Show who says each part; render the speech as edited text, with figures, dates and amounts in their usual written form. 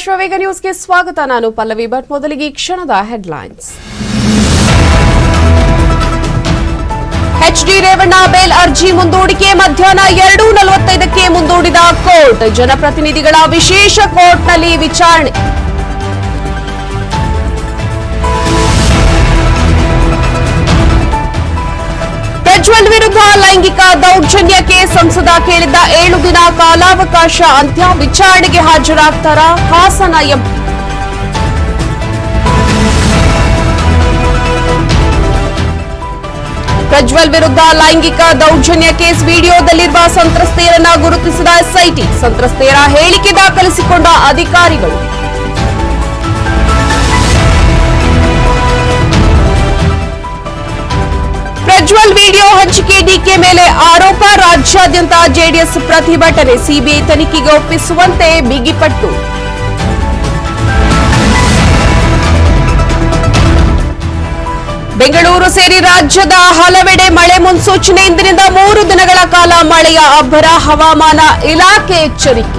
Speaker 1: ವಿಶ್ವವೇಗ ನ್ಯೂಸ್ಗೆ ಸ್ವಾಗತ. ನಾನು ಪಲ್ಲವಿ ಭಟ್. ಮೊದಲಿಗೆ ಈ ಕ್ಷಣದ ಹೆಡ್ಲೈನ್ಸ್. ಎಚ್ಡಿ ರೇವಣ್ಣ ಬೇಲ್ ಅರ್ಜಿ ಮುಂದೂಡಿಕೆ ಮಧ್ಯಾಹ್ನ 2:45ಕ್ಕೆ ಮುಂದೂಡಿದ ಕೋರ್ಟ್. ಜನಪ್ರತಿನಿಧಿಗಳ ವಿಶೇಷ ಕೋರ್ಟ್ನಲ್ಲಿ ವಿಚಾರಣೆ. ಪ್ರಜ್ವಲ್ ವಿರುದ್ಧ ಲೈಂಗಿಕ ದೌರ್ಜನ್ಯಕ್ಕೆ ಸಂಸದ ಕೇಳಿದ್ದ 7 ದಿನ ಕಾಲಾವಕಾಶ ಅಂತ್ಯ. ವಿಚಾರಣೆಗೆ ಹಾಜರಾಗ್ತಾರ ಹಾಸನ ಎಂಪಿ. ಪ್ರಜ್ವಲ್ ವಿರುದ್ಧ ಲೈಂಗಿಕ ದೌರ್ಜನ್ಯ ಕೇಸ್ ವಿಡಿಯೋದಲ್ಲಿರುವ ಸಂತ್ರಸ್ತೆಯರನ್ನ ಗುರುತಿಸಿದ ಎಸ್ಐಟಿ. ಸಂತ್ರಸ್ತೆಯರ ಹೇಳಿಕೆ ದಾಖಲಿಸಿಕೊಂಡ ಅಧಿಕಾರಿಗಳು. ಪ್ರಜ್ವಲ್ ವಿಡಿಯೋ ಹಂಚಿಕೆ ಡಿಕೆ ಮೇಲೆ ಆರೋಪ. ರಾಜ್ಯಾದ್ಯಂತ ಜೆಡಿಎಸ್ ಪ್ರತಿಭಟನೆ. ಸಿಬಿಐ ತನಿಖೆಗೆ ಒಪ್ಪಿಸುವಂತೆ ಬಿಗಿಪಟ್ಟು. ಬೆಂಗಳೂರು ಸೇರಿ ರಾಜ್ಯದ ಹಲವೆಡೆ ಮಳೆ ಮುನ್ಸೂಚನೆ. ಇಂದಿನಿಂದ 3 ದಿನಗಳ ಕಾಲ ಮಳೆಯ ಅಬ್ಬರ. ಹವಾಮಾನ ಇಲಾಖೆ ಎಚ್ಚರಿಕೆ.